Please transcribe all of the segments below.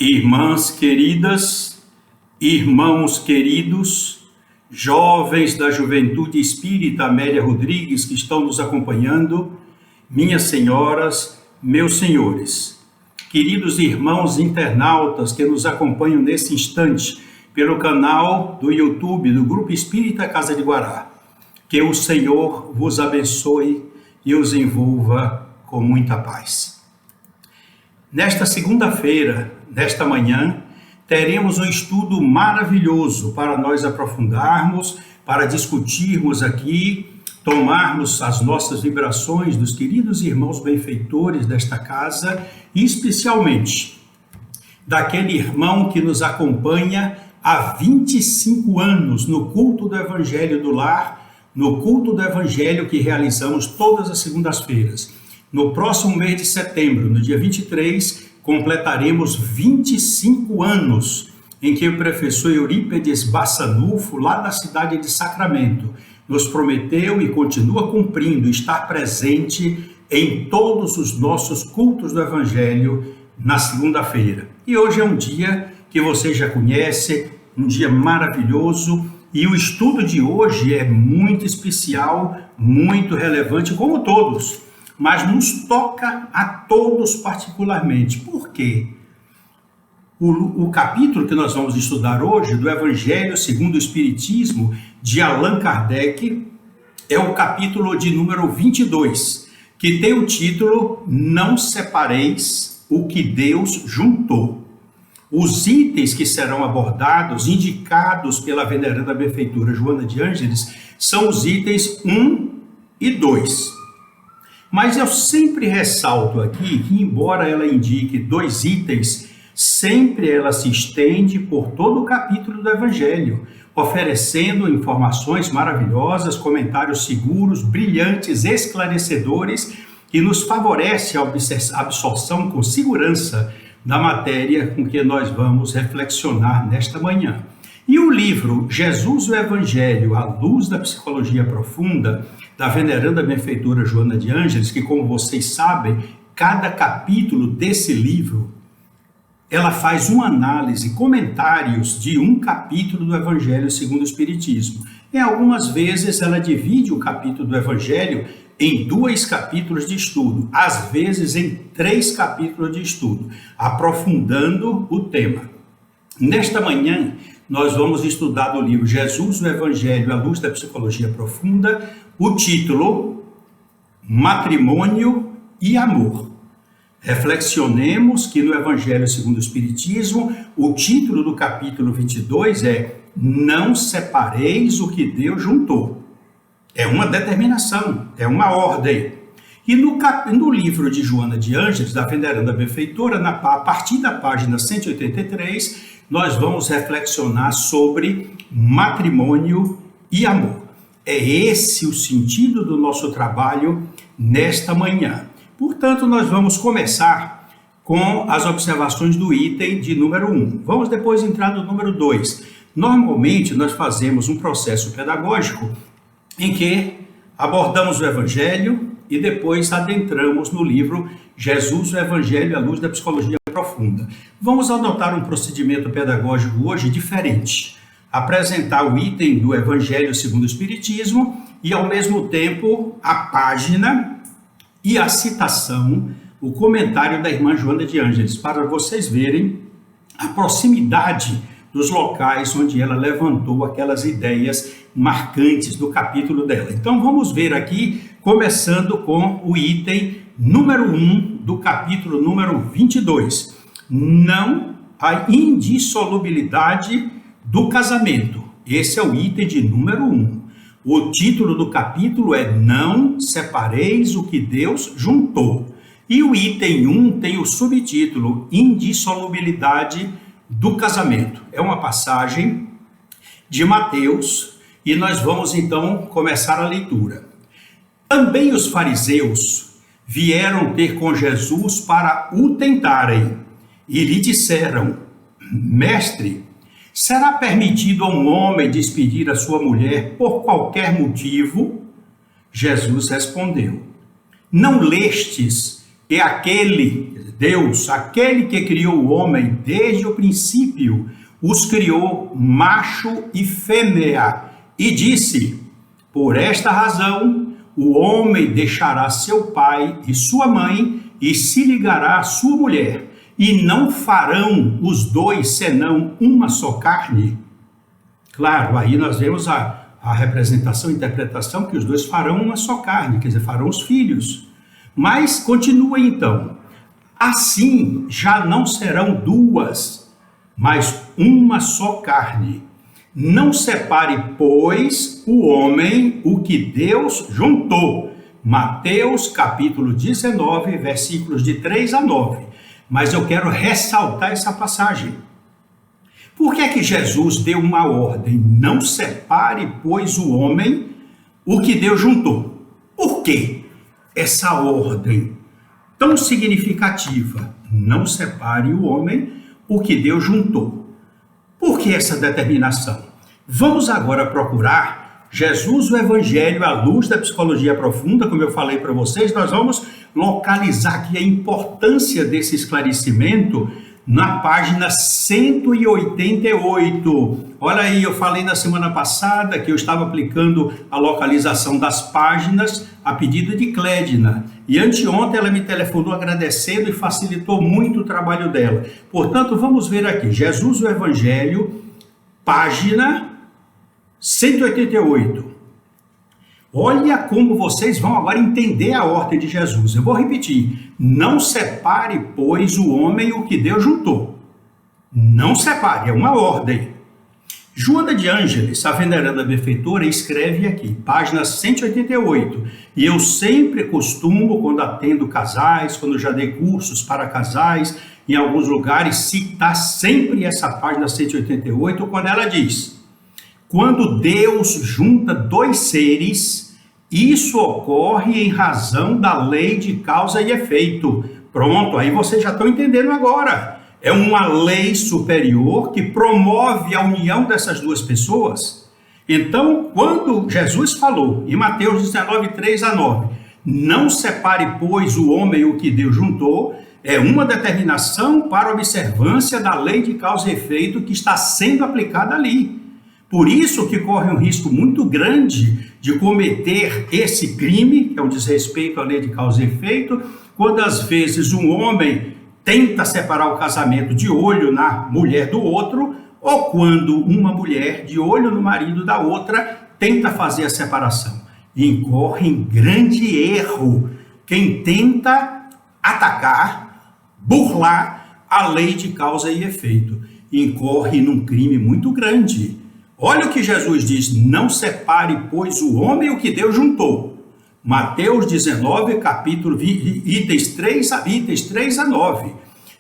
Irmãs queridas, irmãos queridos, jovens da Juventude Espírita Amélia Rodrigues que estão nos acompanhando, minhas senhoras, meus senhores, queridos irmãos internautas que nos acompanham nesse instante pelo canal do YouTube do Grupo Espírita Casa de Guará, que o Senhor vos abençoe e os envolva com muita paz. Nesta segunda-feira, nesta manhã, teremos um estudo maravilhoso para nós aprofundarmos, para discutirmos aqui, tomarmos as nossas vibrações dos queridos irmãos benfeitores desta casa, e especialmente daquele irmão que nos acompanha há 25 anos no culto do Evangelho do Lar, no culto do Evangelho que realizamos todas as segundas-feiras. No próximo mês de setembro, no dia 23, completaremos 25 anos em que o professor Eurípedes Bassanufo, lá da cidade de Sacramento, nos prometeu e continua cumprindo estar presente em todos os nossos cultos do Evangelho na segunda-feira. E hoje é um dia que você já conhece, um dia maravilhoso, e o estudo de hoje é muito especial, muito relevante, como todos, mas nos toca a todos particularmente. Por quê? O capítulo que nós vamos estudar hoje, do Evangelho segundo o Espiritismo, de Allan Kardec, é o capítulo de número 22, que tem o título Não separeis o que Deus juntou. Os itens que serão abordados, indicados pela veneranda benfeitora Joana de Ângeles, são os itens 1 e 2. Mas eu sempre ressalto aqui que, embora ela indique 2 itens, sempre ela se estende por todo o capítulo do Evangelho, oferecendo informações maravilhosas, comentários seguros, brilhantes, esclarecedores, que nos favorece a absorção com segurança da matéria com que nós vamos reflexionar nesta manhã. E o livro Jesus o Evangelho, à luz da psicologia profunda, da veneranda benfeitora Joana de Ângeles, que, como vocês sabem, cada capítulo desse livro, ela faz uma análise, comentários de um capítulo do Evangelho segundo o Espiritismo. E algumas vezes ela divide o capítulo do Evangelho em 2 capítulos de estudo, às vezes em 3 capítulos de estudo, aprofundando o tema. Nesta manhã, nós vamos estudar do livro Jesus o Evangelho à luz da psicologia profunda, o título Matrimônio e Amor. Reflexionemos que no Evangelho segundo o Espiritismo, o título do capítulo 22 é Não separeis o que Deus juntou. É uma determinação, é uma ordem. E no livro de Joana de Ângeles, da veneranda benfeitora, a partir da página 183, nós vamos reflexionar sobre matrimônio e amor. É esse o sentido do nosso trabalho nesta manhã. Portanto, nós vamos começar com as observações do item de número 1. Vamos depois entrar no número 2. Normalmente, nós fazemos um processo pedagógico em que abordamos o Evangelho e depois adentramos no livro Jesus o Evangelho à luz da psicologia profunda. Vamos adotar um procedimento pedagógico hoje diferente. Apresentar o item do Evangelho segundo o Espiritismo e, ao mesmo tempo, a página e a citação, o comentário da irmã Joana de Ângeles, para vocês verem a proximidade dos locais onde ela levantou aquelas ideias marcantes do capítulo dela. Então vamos ver aqui, começando com o item número 1 do capítulo número 22. Não a indissolubilidade do casamento. Esse é o item de número 1. O título do capítulo é Não separeis o que Deus juntou. E o item 1 tem o subtítulo Indissolubilidade do casamento. É uma passagem de Mateus e nós vamos então começar a leitura. Também os fariseus vieram ter com Jesus para o tentarem e lhe disseram: Mestre, será permitido a um homem despedir a sua mulher por qualquer motivo? Jesus respondeu: Não lestes que aquele, Deus, aquele que criou o homem desde o princípio, os criou macho e fêmea, e disse: por esta razão, o homem deixará seu pai e sua mãe e se ligará à sua mulher, e não farão os dois senão uma só carne. Claro, aí nós vemos a representação, a interpretação que os dois farão uma só carne, quer dizer, farão os filhos. Mas continua então: assim já não serão duas, mas uma só carne. Não separe, pois, o homem o que Deus juntou. Mateus capítulo 19, versículos de 3 a 9. Mas eu quero ressaltar essa passagem. Por que é que Jesus deu uma ordem? Não separe, pois, o homem o que Deus juntou. Por quê essa ordem tão significativa? Não separe o homem o que Deus juntou. Por que essa determinação? Vamos agora procurar Jesus, o Evangelho, à luz da psicologia profunda. Como eu falei para vocês, nós vamos localizar aqui a importância desse esclarecimento na página 188. Olha aí, eu falei na semana passada que eu estava aplicando a localização das páginas a pedido de Clédina. E anteontem ela me telefonou agradecendo e facilitou muito o trabalho dela. Portanto, vamos ver aqui, Jesus, o Evangelho, página 188. Olha como vocês vão agora entender a ordem de Jesus. Eu vou repetir. Não separe, pois, o homem o que Deus juntou. Não separe, é uma ordem. Joana de Ângeles, a veneranda benfeitora, escreve aqui, página 188. E eu sempre costumo, quando atendo casais, quando já dei cursos para casais, em alguns lugares, citar sempre essa página 188, quando ela diz: quando Deus junta dois seres, isso ocorre em razão da lei de causa e efeito. Pronto, aí vocês já estão entendendo agora. É uma lei superior que promove a união dessas duas pessoas. Então, quando Jesus falou, em Mateus 19, 3 a 9, não separe, pois, o homem o que Deus juntou, é uma determinação para a observância da lei de causa e efeito que está sendo aplicada ali. Por isso que corre um risco muito grande de cometer esse crime, que é um desrespeito à lei de causa e efeito, quando às vezes um homem tenta separar o casamento de olho na mulher do outro, ou quando uma mulher, de olho no marido da outra, tenta fazer a separação. E incorre em grande erro quem tenta atacar, burlar a lei de causa e efeito. Incorre num crime muito grande. Olha o que Jesus diz: não separe, pois, o homem o que Deus juntou. Mateus 19, capítulo, itens 3 a 9.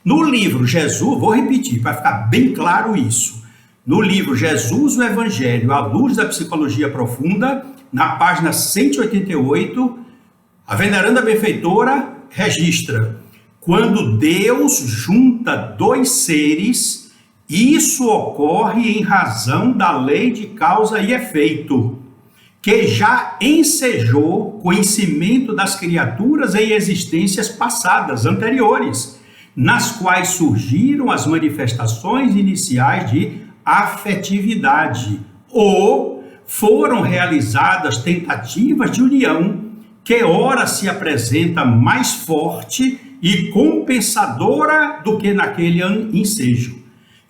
No livro Jesus, vou repetir para ficar bem claro isso. No livro Jesus, o Evangelho, à luz da psicologia profunda, na página 188, a veneranda benfeitora registra: quando Deus junta dois seres, isso ocorre em razão da lei de causa e efeito, que já ensejou conhecimento das criaturas em existências passadas, anteriores, nas quais surgiram as manifestações iniciais de afetividade, ou foram realizadas tentativas de união, que ora se apresenta mais forte e compensadora do que naquele ensejo.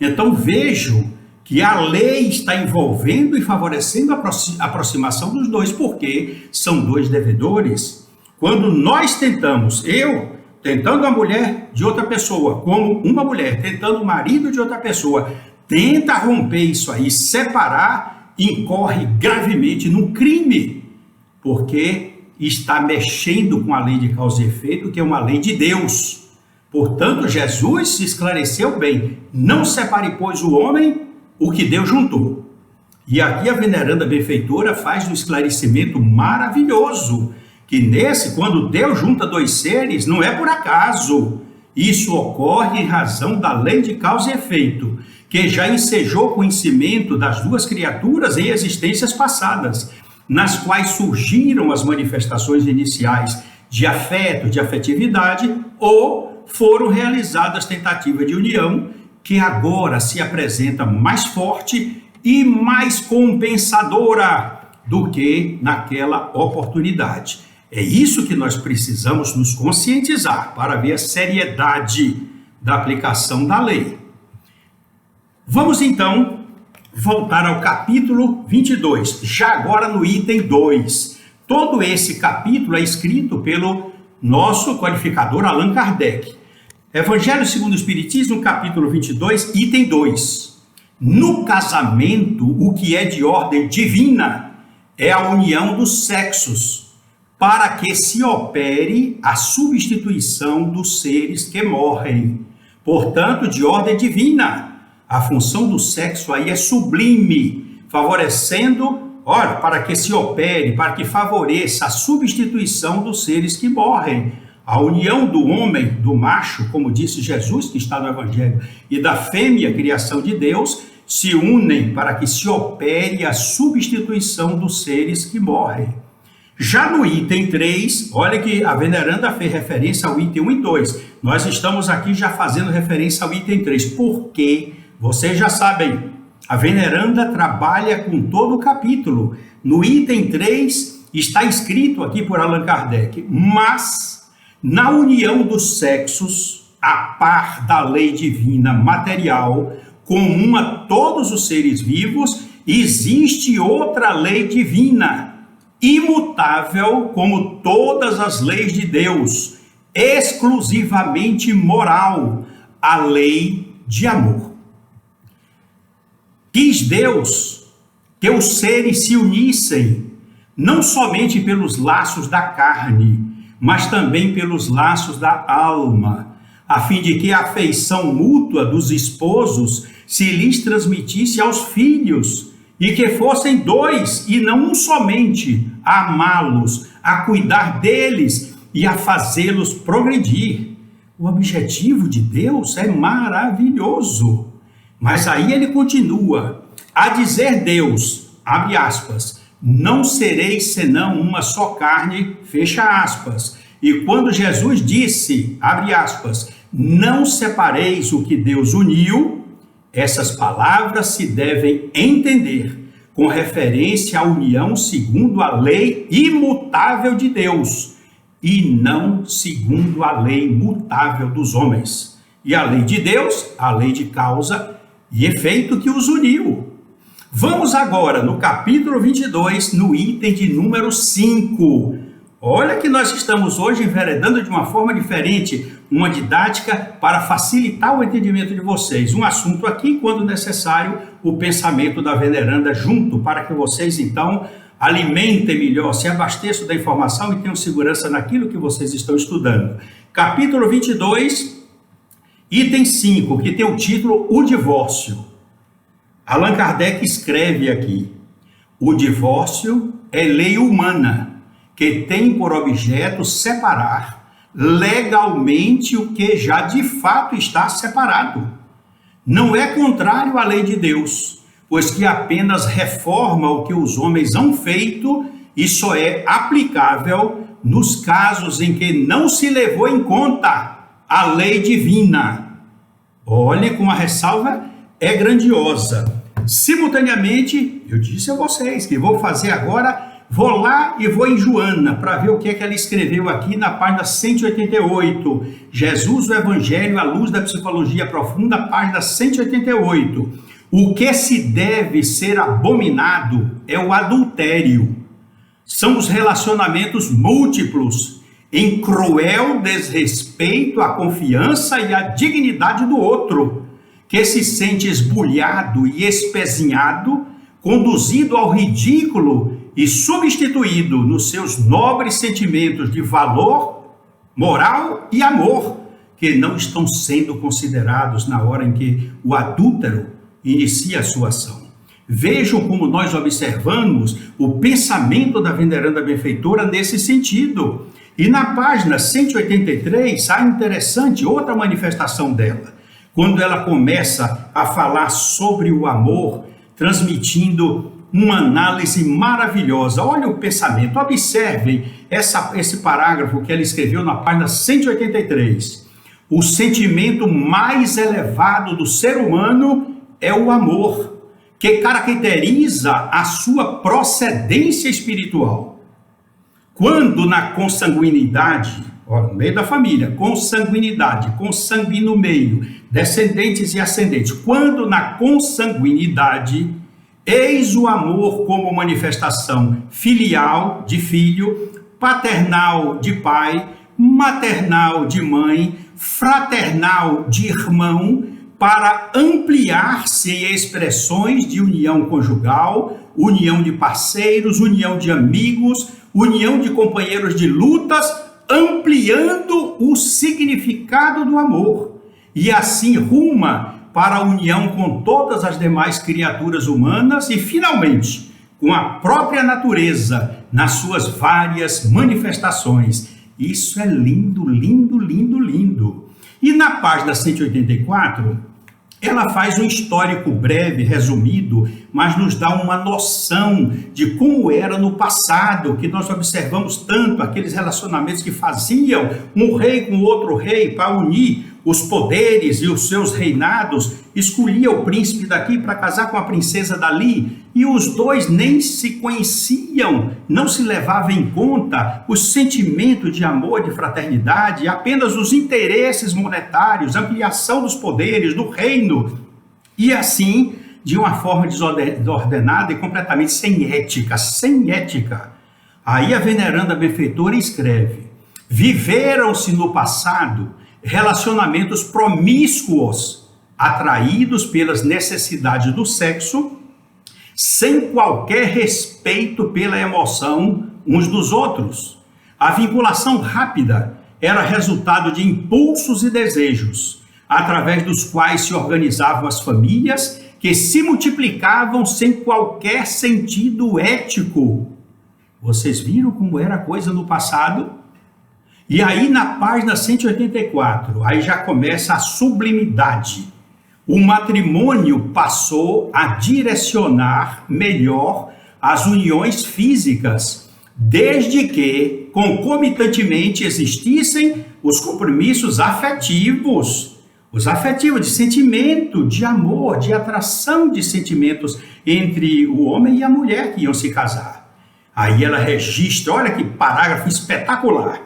Então vejo que a lei está envolvendo e favorecendo a aproximação dos dois, porque são dois devedores. Quando nós tentamos, eu tentando a mulher de outra pessoa, como uma mulher tentando o marido de outra pessoa, tenta romper isso aí, separar, incorre gravemente num crime, porque está mexendo com a lei de causa e efeito, que é uma lei de Deus. Portanto, Jesus se esclareceu bem: não separe, pois, o homem o que Deus juntou. E aqui a veneranda benfeitora faz um esclarecimento maravilhoso, que quando Deus junta dois seres, não é por acaso. Isso ocorre em razão da lei de causa e efeito, que já ensejou conhecimento das duas criaturas em existências passadas, nas quais surgiram as manifestações iniciais de afeto, de afetividade, ou foram realizadas tentativas de união que agora se apresenta mais forte e mais compensadora do que naquela oportunidade. É isso que nós precisamos nos conscientizar para ver a seriedade da aplicação da lei. Vamos então voltar ao capítulo 22, já agora no item 2. Todo esse capítulo é escrito pelo nosso codificador Allan Kardec. Evangelho segundo o Espiritismo, capítulo 22, item 2. No casamento, o que é de ordem divina é a união dos sexos, para que se opere a substituição dos seres que morrem. Portanto, de ordem divina. A função do sexo aí é sublime, favorecendo, para que se opere, para que favoreça a substituição dos seres que morrem. A união do homem, do macho, como disse Jesus, que está no Evangelho, e da fêmea, criação de Deus, se unem para que se opere a substituição dos seres que morrem. Já no item 3, olha que a veneranda fez referência ao item 1 e 2. Nós estamos aqui já fazendo referência ao item 3. Por quê? Vocês já sabem, a veneranda trabalha com todo o capítulo. No item 3 está escrito aqui por Allan Kardec, mas na união dos sexos, a par da lei divina material, comum a todos os seres vivos, existe outra lei divina, imutável como todas as leis de Deus, exclusivamente moral, a lei de amor. Quis Deus que os seres se unissem, não somente pelos laços da carne, mas também pelos laços da alma, a fim de que a afeição mútua dos esposos se lhes transmitisse aos filhos, e que fossem dois e não um somente, a amá-los, a cuidar deles e a fazê-los progredir. O objetivo de Deus é maravilhoso. Mas aí ele continua, a dizer Deus, abre aspas, não sereis senão uma só carne, fecha aspas. E quando Jesus disse, abre aspas, não separeis o que Deus uniu, essas palavras se devem entender com referência à união segundo a lei imutável de Deus e não segundo a lei mutável dos homens. E a lei de Deus, a lei de causa e efeito que os uniu. Vamos agora no capítulo 22, no item de número 5. Olha que nós estamos hoje enveredando de uma forma diferente, uma didática para facilitar o entendimento de vocês. Um assunto aqui, quando necessário, o pensamento da veneranda junto, para que vocês então alimentem melhor, se abasteçam da informação e tenham segurança naquilo que vocês estão estudando. Capítulo 22, item 5, que tem o título O Divórcio. Allan Kardec escreve aqui, o divórcio é lei humana, que tem por objeto separar legalmente o que já de fato está separado. Não é contrário à lei de Deus, pois que apenas reforma o que os homens hão feito e só é aplicável nos casos em que não se levou em conta a lei divina. Olha como a ressalva é grandiosa. Simultaneamente, eu disse a vocês que vou fazer agora. Vou lá e vou em Joana para ver o que é que ela escreveu aqui na página 188. Jesus, o Evangelho à luz da psicologia profunda, página 188. O que se deve ser abominado é o adultério. São os relacionamentos múltiplos, em cruel desrespeito à confiança e à dignidade do outro, que se sente esbulhado e espezinhado, conduzido ao ridículo e substituído nos seus nobres sentimentos de valor, moral e amor, que não estão sendo considerados na hora em que o adúltero inicia a sua ação. Vejam como nós observamos o pensamento da veneranda benfeitora nesse sentido. E na página 183, há interessante outra manifestação dela, quando ela começa a falar sobre o amor, transmitindo uma análise maravilhosa. Olha o pensamento, observem esse parágrafo que ela escreveu na página 183. O sentimento mais elevado do ser humano é o amor, que caracteriza a sua procedência espiritual. Quando na consanguinidade, no meio da família, consanguinidade, consangue no meio, descendentes e ascendentes, quando na consanguinidade, eis o amor como manifestação filial de filho, paternal de pai, maternal de mãe, fraternal de irmão, para ampliar-se em expressões de união conjugal, união de parceiros, união de amigos, união de companheiros de lutas, ampliando o significado do amor, e assim ruma para a união com todas as demais criaturas humanas e, finalmente, com a própria natureza nas suas várias manifestações. Isso é lindo, lindo, lindo, lindo. E na página 184, ela faz um histórico breve, resumido, mas nos dá uma noção de como era no passado, que nós observamos tanto aqueles relacionamentos que faziam um rei com outro rei para unir os poderes e os seus reinados, escolhia o príncipe daqui para casar com a princesa dali, e os dois nem se conheciam, não se levava em conta o sentimento de amor, de fraternidade, apenas os interesses monetários, ampliação dos poderes, do reino, e assim, de uma forma desordenada e completamente sem ética, sem ética. Aí a veneranda benfeitora escreve: viveram-se no passado relacionamentos promíscuos, atraídos pelas necessidades do sexo, sem qualquer respeito pela emoção uns dos outros. A vinculação rápida era resultado de impulsos e desejos, através dos quais se organizavam as famílias, que se multiplicavam sem qualquer sentido ético. Vocês viram como era a coisa no passado? E aí na página 184, aí já começa a sublimidade. O matrimônio passou a direcionar melhor as uniões físicas, desde que concomitantemente existissem os compromissos afetivos, os afetivos de sentimento, de amor, de atração de sentimentos entre o homem e a mulher que iam se casar. Aí ela registra, olha que parágrafo espetacular.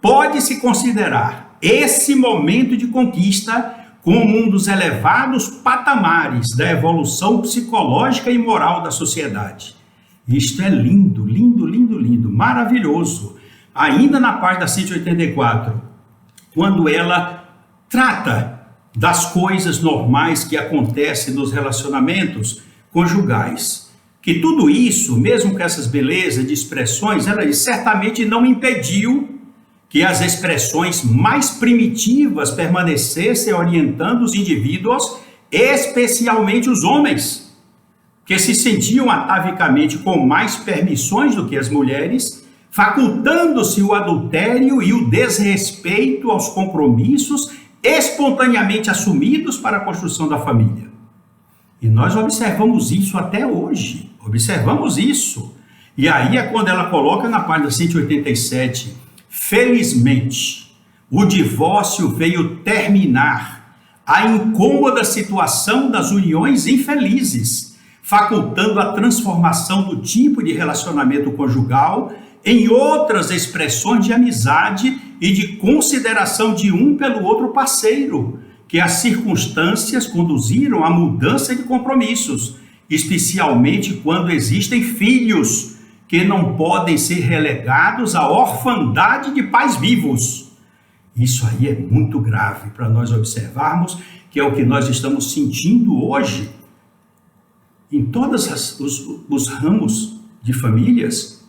Pode-se considerar esse momento de conquista como um dos elevados patamares da evolução psicológica e moral da sociedade. Isto é lindo, lindo, lindo, lindo, maravilhoso. Ainda na página 184, quando ela trata das coisas normais que acontecem nos relacionamentos conjugais, que tudo isso, mesmo com essas belezas de expressões, ela certamente não impediu que as expressões mais primitivas permanecessem orientando os indivíduos, especialmente os homens, que se sentiam atavicamente com mais permissões do que as mulheres, facultando-se o adultério e o desrespeito aos compromissos espontaneamente assumidos para a construção da família. E nós observamos isso até hoje, observamos isso. E aí é quando ela coloca na página 187, felizmente, o divórcio veio terminar a incômoda situação das uniões infelizes, facultando a transformação do tipo de relacionamento conjugal em outras expressões de amizade e de consideração de um pelo outro parceiro, que as circunstâncias conduziram à mudança de compromissos, especialmente quando existem filhos que não podem ser relegados à orfandade de pais vivos. Isso aí é muito grave para nós observarmos, que é o que nós estamos sentindo hoje em todos os ramos de famílias.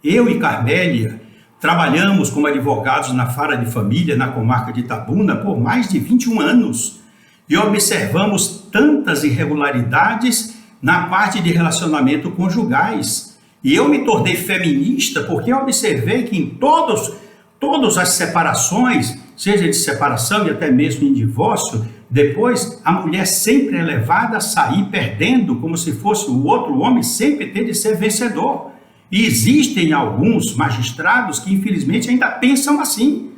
Eu e Carmélia trabalhamos como advogados na Vara de Família, na comarca de Itabuna, por mais de 21 anos e observamos tantas irregularidades na parte de relacionamento conjugais. E eu me tornei feminista porque eu observei que em todas as separações, seja de separação e até mesmo em divórcio, depois a mulher sempre é levada a sair perdendo, como se fosse o outro homem sempre tem de ser vencedor. E existem alguns magistrados que infelizmente ainda pensam assim.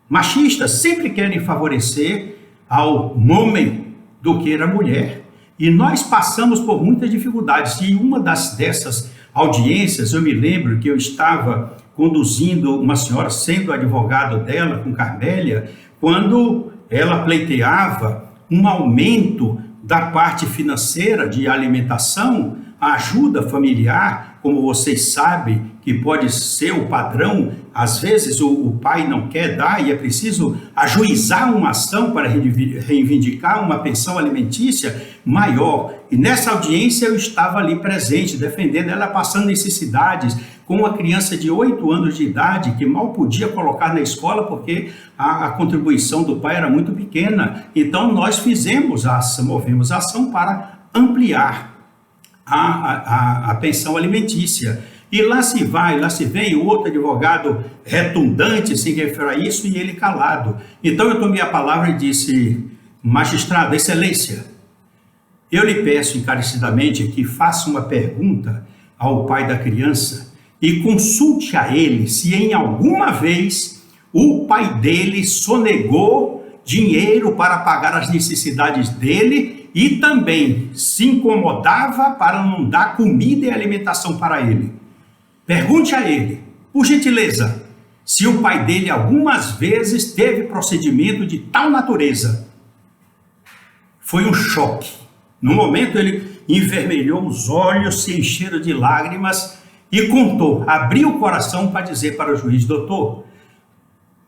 Machistas sempre querem favorecer ao homem do que a mulher. E nós passamos por muitas dificuldades. E uma dessas audiências, eu me lembro que eu estava conduzindo uma senhora, sendo advogado dela, com Carmélia, quando ela pleiteava um aumento da parte financeira de alimentação, a ajuda familiar, como vocês sabem, que pode ser o padrão, às vezes o pai não quer dar e é preciso ajuizar uma ação para reivindicar uma pensão alimentícia maior. E nessa audiência eu estava ali presente, defendendo ela, passando necessidades, com uma criança de 8 anos de idade que mal podia colocar na escola porque a contribuição do pai era muito pequena. Então nós movemos a ação para ampliar a pensão alimentícia. E lá se vem o outro advogado retundante, sem referir a isso, e ele calado. Então eu tomei a palavra e disse: magistrado, excelência, eu lhe peço encarecidamente que faça uma pergunta ao pai da criança e consulte a ele se em alguma vez o pai dele sonegou dinheiro para pagar as necessidades dele e também se incomodava para não dar comida e alimentação para ele. Pergunte a ele, por gentileza, se o pai dele algumas vezes teve procedimento de tal natureza. Foi um choque. No momento ele envermelhou os olhos, se encheram de lágrimas e contou, abriu o coração para dizer para o juiz: doutor,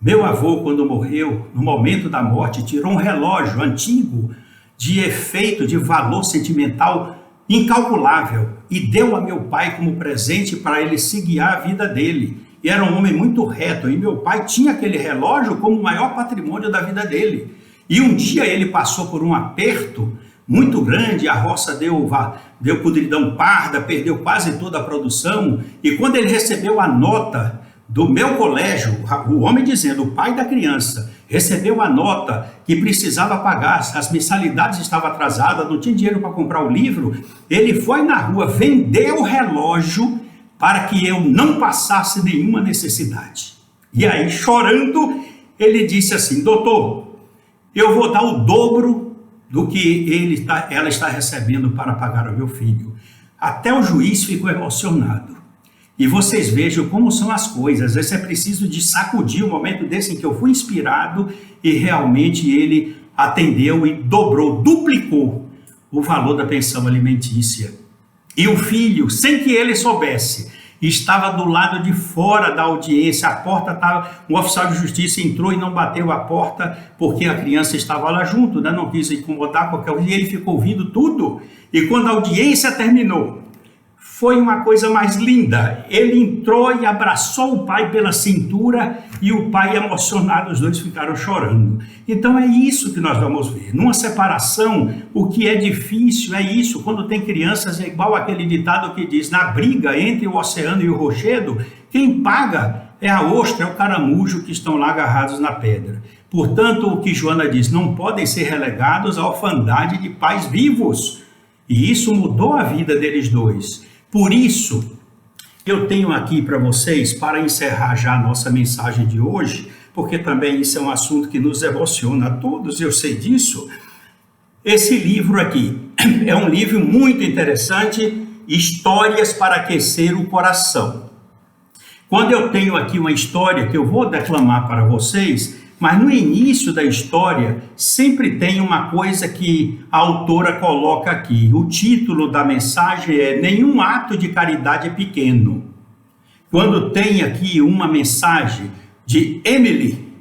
meu avô, quando morreu, no momento da morte, tirou um relógio antigo de efeito, de valor sentimental incalculável e deu a meu pai como presente para ele se guiar a vida dele. E era um homem muito reto e meu pai tinha aquele relógio como o maior patrimônio da vida dele. E um dia ele passou por um aperto muito grande, a roça deu podridão parda, perdeu quase toda a produção, e quando ele recebeu a nota do meu colégio, o homem dizendo, o pai da criança, recebeu a nota que precisava pagar, as mensalidades estavam atrasadas, não tinha dinheiro para comprar o livro, ele foi na rua, vendeu o relógio para que eu não passasse nenhuma necessidade. E aí, chorando, ele disse assim: doutor, eu vou dar o dobro do que ela está recebendo para pagar ao meu filho. Até o juiz ficou emocionado. E vocês vejam como são as coisas. Às vezes é preciso de sacudir o momento desse em que eu fui inspirado e realmente ele atendeu e dobrou, duplicou o valor da pensão alimentícia. E o filho, sem que ele soubesse, estava do lado de fora da audiência, a porta estava, o oficial de justiça entrou e não bateu a porta porque a criança estava lá junto, né? Não quis incomodar qualquer um, e ele ficou ouvindo tudo. E quando a audiência terminou, foi uma coisa mais linda. Ele entrou e abraçou o pai pela cintura e o pai emocionado, os dois ficaram chorando. Então é isso que nós vamos ver. Numa separação, o que é difícil é isso. Quando tem crianças, é igual aquele ditado que diz, na briga entre o oceano e o rochedo, quem paga é a ostra, é o caramujo que estão lá agarrados na pedra. Portanto, o que Joana diz, não podem ser relegados à orfandade de pais vivos. E isso mudou a vida deles dois. Por isso, eu tenho aqui para vocês, para encerrar já a nossa mensagem de hoje, porque também isso é um assunto que nos emociona a todos, eu sei disso. Esse livro aqui é um livro muito interessante, Histórias para Aquecer o Coração. Quando eu tenho aqui uma história que eu vou declamar para vocês, mas no início da história sempre tem uma coisa que a autora coloca aqui. O título da mensagem é Nenhum Ato de Caridade é Pequeno. Quando tem aqui uma mensagem de Emily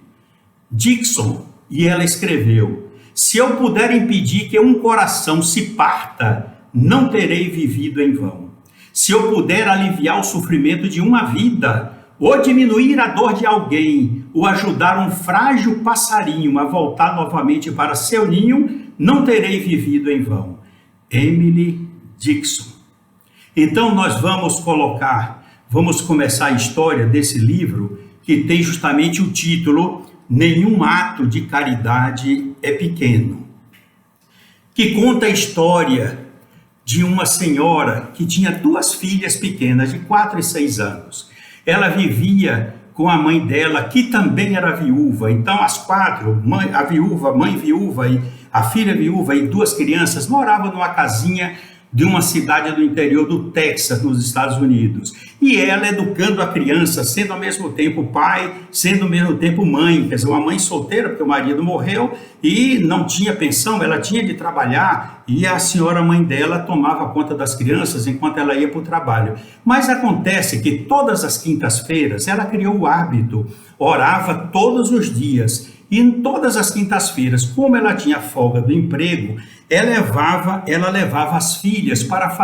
Dixon, e ela escreveu: se eu puder impedir que um coração se parta, não terei vivido em vão. Se eu puder aliviar o sofrimento de uma vida, ou diminuir a dor de alguém, ou ajudar um frágil passarinho a voltar novamente para seu ninho, não terei vivido em vão. Emily Dixon. Então nós vamos começar a história desse livro, que tem justamente o título Nenhum Ato de Caridade é Pequeno. que conta a história de uma senhora que tinha duas filhas pequenas, de 4 e 6 anos. Ela vivia com a mãe dela, que também era viúva. Então, as quatro, mãe viúva e a filha viúva e duas crianças, moravam numa casinha de uma cidade do interior do Texas, nos Estados Unidos. E ela educando a criança, sendo ao mesmo tempo pai, sendo ao mesmo tempo mãe, quer dizer, uma mãe solteira, porque o marido morreu e não tinha pensão, ela tinha de trabalhar, e a senhora mãe dela tomava conta das crianças enquanto ela ia para o trabalho. Mas acontece que todas as quintas-feiras ela criou o hábito, orava todos os dias, e em todas as quintas-feiras, como ela tinha folga do emprego, ela levava as filhas para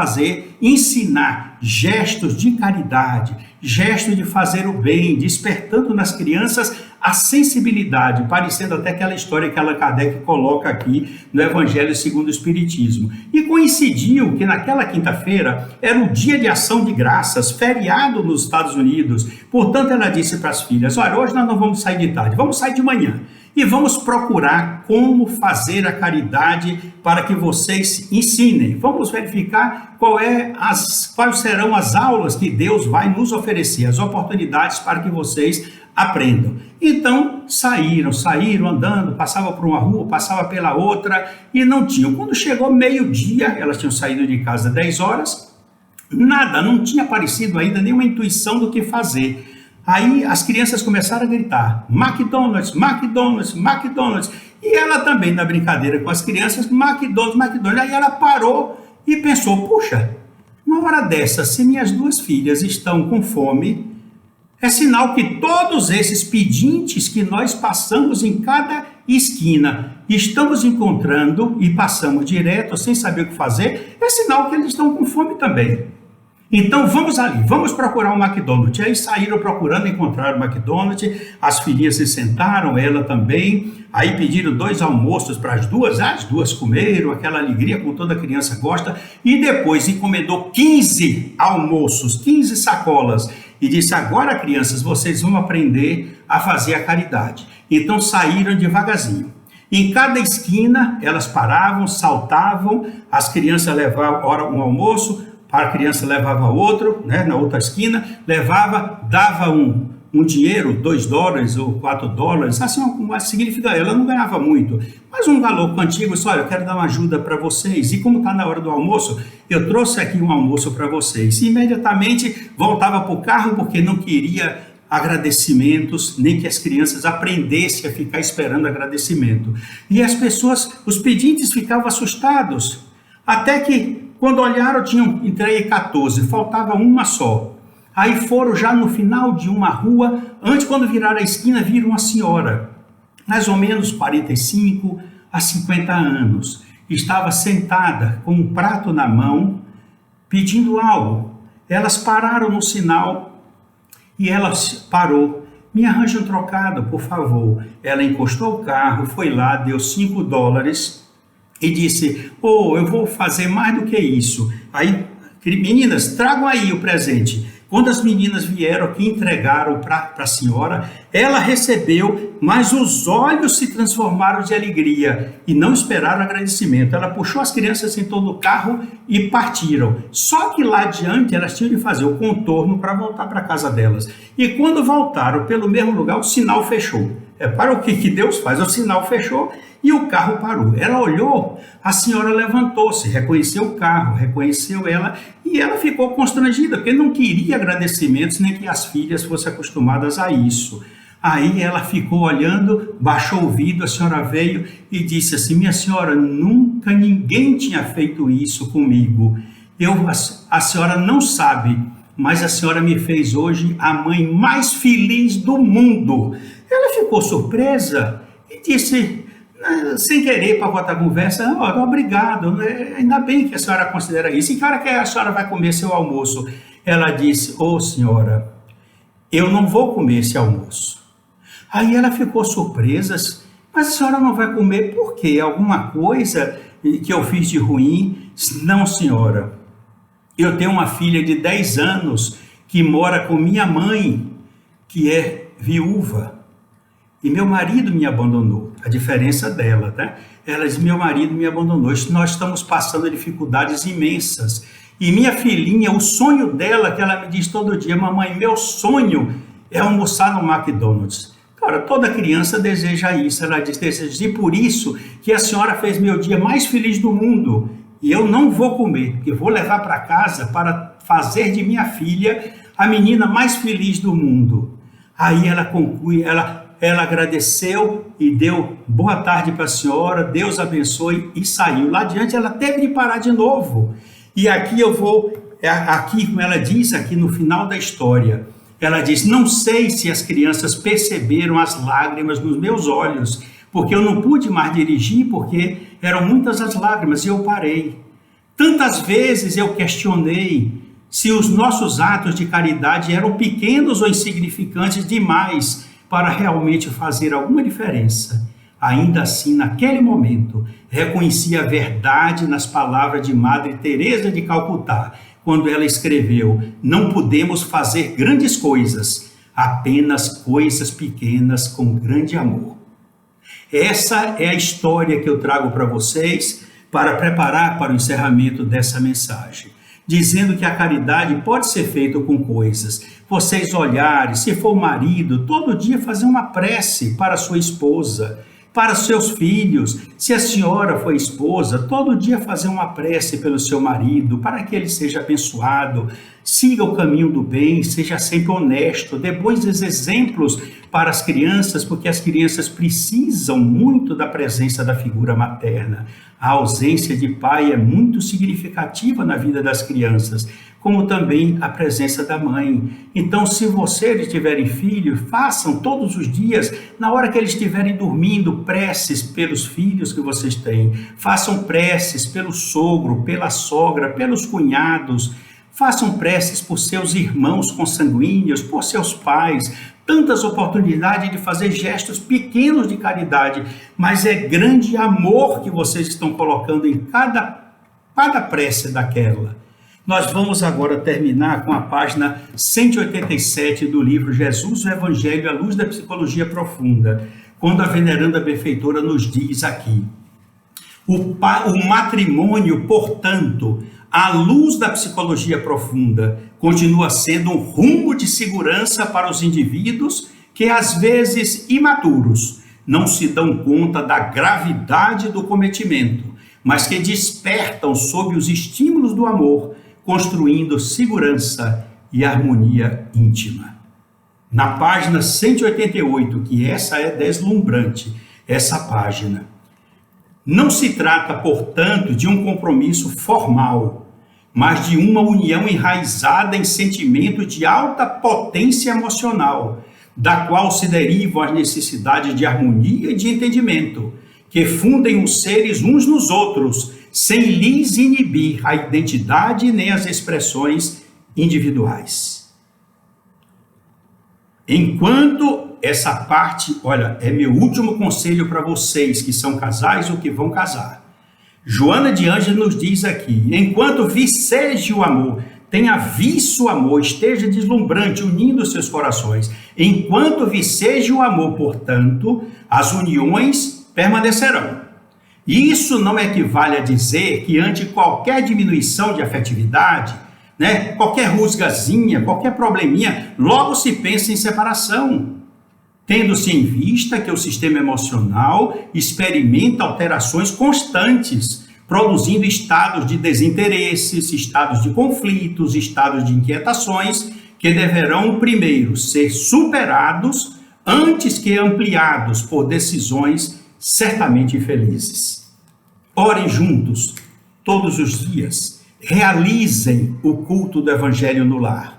ensinar gestos de caridade, gestos de fazer o bem, despertando nas crianças a sensibilidade, parecendo até aquela história que Allan Kardec coloca aqui no Evangelho segundo o Espiritismo. E coincidiu que naquela quinta-feira era o dia de ação de graças, feriado nos Estados Unidos. Portanto, ela disse para as filhas: olha, hoje nós não vamos sair de tarde, vamos sair de manhã. E vamos procurar como fazer a caridade para que vocês ensinem. Vamos verificar quais serão as aulas que Deus vai nos oferecer, as oportunidades para que vocês aprendam. Então, saíram andando, passava por uma rua, passava pela outra e não tinham. Quando chegou meio-dia, elas tinham saído de casa 10 horas, nada, não tinha aparecido ainda nenhuma intuição do que fazer. Aí as crianças começaram a gritar: McDonald's, McDonald's, McDonald's. E ela também, na brincadeira com as crianças, McDonald's, McDonald's. Aí ela parou e pensou: puxa, uma hora dessa, se minhas duas filhas estão com fome, é sinal que todos esses pedintes que nós passamos em cada esquina, estamos encontrando e passamos direto sem saber o que fazer, é sinal que eles estão com fome também. Então vamos ali, vamos procurar um McDonald's. Aí saíram procurando, encontraram o McDonald's, as filhinhas se sentaram, ela também, aí pediram 2 almoços para as duas comeram, aquela alegria como toda criança gosta, e depois encomendou 15 almoços, 15 sacolas, e disse: agora, crianças, vocês vão aprender a fazer a caridade. Então saíram devagarzinho. Em cada esquina elas paravam, saltavam, as crianças levavam um almoço, a criança levava outro, né, na outra esquina, dava um dinheiro, $2 ou $4, assim, significa, ela não ganhava muito, mas um valor antigo. Disse: olha, eu quero dar uma ajuda para vocês, e como está na hora do almoço, eu trouxe aqui um almoço para vocês. E imediatamente voltava para o carro, porque não queria agradecimentos, nem que as crianças aprendessem a ficar esperando agradecimento. E as pessoas, os pedintes, ficavam assustados, até que quando olharam, tinham entregue 14, faltava uma só. Aí foram já no final de uma rua, quando viraram a esquina, viram uma senhora, mais ou menos 45 a 50 anos. Estava sentada com um prato na mão, pedindo algo. Elas pararam no sinal e ela parou. Me arranja um trocado, por favor. Ela encostou o carro, foi lá, deu $5 e disse: eu vou fazer mais do que isso. Aí, meninas, tragam aí o presente. Quando as meninas vieram aqui, entregaram para a senhora, ela recebeu, mas os olhos se transformaram de alegria e não esperaram agradecimento. Ela puxou as crianças, sentou no carro e partiram. Só que lá adiante elas tinham de fazer o contorno para voltar para a casa delas. E quando voltaram pelo mesmo lugar, o sinal fechou. Para o que Deus faz? O sinal fechou e o carro parou. Ela olhou, a senhora levantou-se, reconheceu o carro, reconheceu ela, e ela ficou constrangida, porque não queria agradecimentos, nem que as filhas fossem acostumadas a isso. Aí ela ficou olhando, baixou o vidro, a senhora veio e disse assim: minha senhora, nunca ninguém tinha feito isso comigo. A senhora não sabe, mas a senhora me fez hoje a mãe mais feliz do mundo. Ela ficou surpresa e disse, sem querer, para botar a conversa: obrigado, ainda bem que a senhora considera isso. E que hora que a senhora vai comer seu almoço? Ela disse: senhora, eu não vou comer esse almoço. Aí ela ficou surpresa: mas a senhora não vai comer por quê? Alguma coisa que eu fiz de ruim? Não, senhora, eu tenho uma filha de 10 anos que mora com minha mãe, que é viúva. e meu marido me abandonou. A diferença dela, né? Ela diz, meu marido me abandonou. Nós estamos passando dificuldades imensas. E minha filhinha, o sonho dela, que ela me diz todo dia, mamãe, meu sonho é almoçar no McDonald's. Cara, toda criança deseja isso, ela diz, deseja. E por isso que a senhora fez meu dia mais feliz do mundo. E eu não vou comer, porque eu vou levar para casa para fazer de minha filha a menina mais feliz do mundo. Aí ela conclui, ela agradeceu e deu boa tarde para a senhora, Deus abençoe, e saiu. Lá adiante ela teve de parar de novo. E aqui eu vou, aqui como ela diz, aqui no final da história, ela diz, não sei se as crianças perceberam as lágrimas nos meus olhos, porque eu não pude mais dirigir, porque eram muitas as lágrimas, e eu parei. Tantas vezes eu questionei se os nossos atos de caridade eram pequenos ou insignificantes demais para realmente fazer alguma diferença. Ainda assim, naquele momento, reconheci a verdade nas palavras de Madre Teresa de Calcutá, quando ela escreveu, não podemos fazer grandes coisas, apenas coisas pequenas com grande amor. Essa é a história que eu trago para vocês para preparar para o encerramento dessa mensagem, dizendo que a caridade pode ser feita com coisas. Vocês olharem, se for marido, todo dia fazer uma prece para sua esposa, para seus filhos. Se a senhora for esposa, todo dia fazer uma prece pelo seu marido, para que ele seja abençoado, siga o caminho do bem, seja sempre honesto, dê bons exemplos para as crianças, porque as crianças precisam muito da presença da figura materna. A ausência de pai é muito significativa na vida das crianças, como também a presença da mãe. Então, se vocês tiverem filhos, façam todos os dias, na hora que eles estiverem dormindo, preces pelos filhos que vocês têm. Façam preces pelo sogro, pela sogra, pelos cunhados. Façam preces por seus irmãos consanguíneos, por seus pais. Tantas oportunidades de fazer gestos pequenos de caridade, mas é grande amor que vocês estão colocando em cada prece daquela. Nós vamos agora terminar com a página 187 do livro Jesus, o Evangelho à Luz da Psicologia Profunda, quando a veneranda benfeitora nos diz aqui, o matrimônio, portanto, à luz da psicologia profunda, continua sendo um rumo de segurança para os indivíduos que, às vezes imaturos, não se dão conta da gravidade do cometimento, mas que despertam sob os estímulos do amor, construindo segurança e harmonia íntima. Na página 188, que essa é deslumbrante, essa página, não se trata, portanto, de um compromisso formal, mas de uma união enraizada em sentimento de alta potência emocional, da qual se derivam as necessidades de harmonia e de entendimento, que fundem os seres uns nos outros, sem lhes inibir a identidade nem as expressões individuais. Enquanto essa parte, olha, é meu último conselho para vocês que são casais ou que vão casar. Joana de Ângeles nos diz aqui, enquanto viceje o amor, tenha visto o amor, esteja deslumbrante, unindo seus corações. Enquanto viceje o amor, portanto, as uniões permanecerão. Isso não equivale a dizer que ante qualquer diminuição de afetividade, né, qualquer rusgazinha, qualquer probleminha, logo se pensa em separação, tendo-se em vista que o sistema emocional experimenta alterações constantes, produzindo estados de desinteresses, estados de conflitos, estados de inquietações, que deverão primeiro ser superados antes que ampliados por decisões certamente infelizes. Orem juntos, todos os dias, realizem o culto do Evangelho no lar.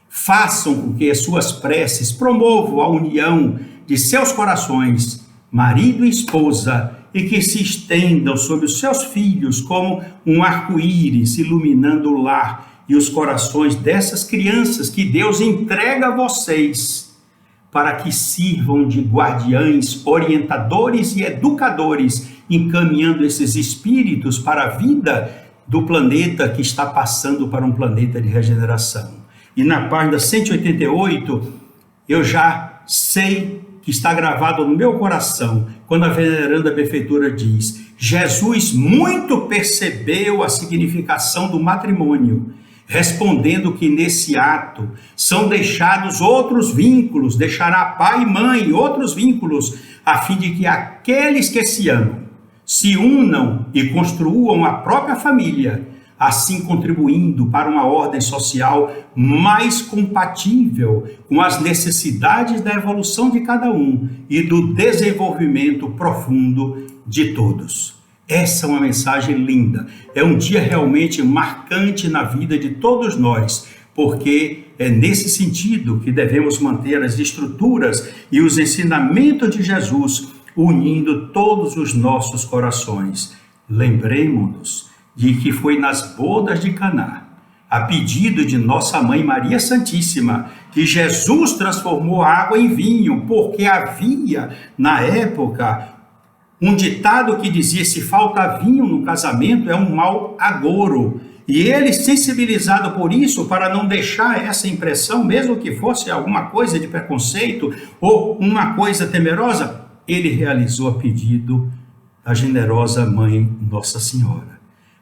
Façam com que as suas preces promovam a união de seus corações, marido e esposa, e que se estendam sobre os seus filhos como um arco-íris iluminando o lar e os corações dessas crianças que Deus entrega a vocês, para que sirvam de guardiães, orientadores e educadores, encaminhando esses espíritos para a vida do planeta que está passando para um planeta de regeneração. E na página 188, eu já sei que está gravado no meu coração, quando a veneranda benfeitora diz: Jesus muito percebeu a significação do matrimônio, respondendo que nesse ato são deixados outros vínculos, deixará pai e mãe, outros vínculos, a fim de que aqueles que se amam se unam e construam a própria família, assim contribuindo para uma ordem social mais compatível com as necessidades da evolução de cada um e do desenvolvimento profundo de todos. Essa é uma mensagem linda, é um dia realmente marcante na vida de todos nós, porque é nesse sentido que devemos manter as estruturas e os ensinamentos de Jesus, unindo todos os nossos corações. Lembremos-nos de que foi nas bodas de Caná, a pedido de nossa Mãe Maria Santíssima, que Jesus transformou a água em vinho, porque havia, na época, um ditado que dizia: se falta vinho no casamento é um mau agouro. E ele, sensibilizado por isso, para não deixar essa impressão, mesmo que fosse alguma coisa de preconceito ou uma coisa temerosa, ele realizou a pedido da generosa Mãe Nossa Senhora.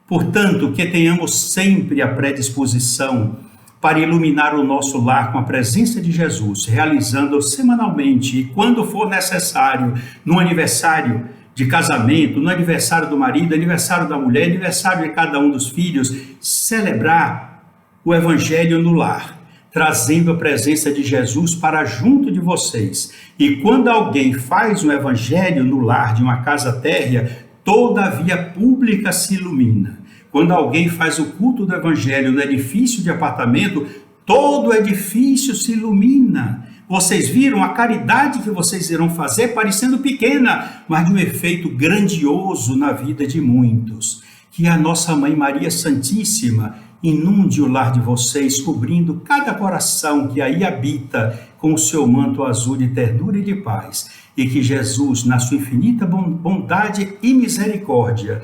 Portanto, que tenhamos sempre a predisposição para iluminar o nosso lar com a presença de Jesus, realizando semanalmente e quando for necessário, no aniversário de casamento, no aniversário do marido, aniversário da mulher, aniversário de cada um dos filhos, celebrar o Evangelho no lar, trazendo a presença de Jesus para junto de vocês. E quando alguém faz o Evangelho no lar de uma casa térrea, toda a via pública se ilumina. Quando alguém faz o culto do Evangelho no edifício de apartamento, todo o edifício se ilumina. Vocês viram a caridade que vocês irão fazer parecendo pequena, mas de um efeito grandioso na vida de muitos. Que a nossa Mãe Maria Santíssima inunde o lar de vocês, cobrindo cada coração que aí habita com o seu manto azul de ternura e de paz. E que Jesus, na sua infinita bondade e misericórdia,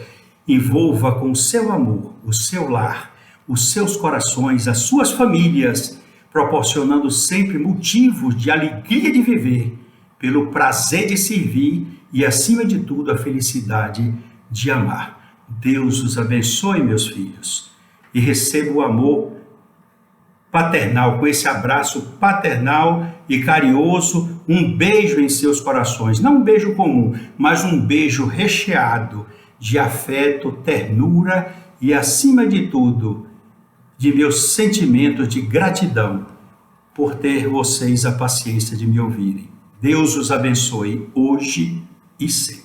envolva com o seu amor, o seu lar, os seus corações, as suas famílias, proporcionando sempre motivos de alegria de viver, pelo prazer de servir e, acima de tudo, a felicidade de amar. Deus os abençoe, meus filhos, e receba o amor paternal, com esse abraço paternal e carinhoso, um beijo em seus corações, não um beijo comum, mas um beijo recheado de afeto, ternura e, acima de tudo, de meus sentimentos de gratidão por ter vocês a paciência de me ouvirem. Deus os abençoe hoje e sempre.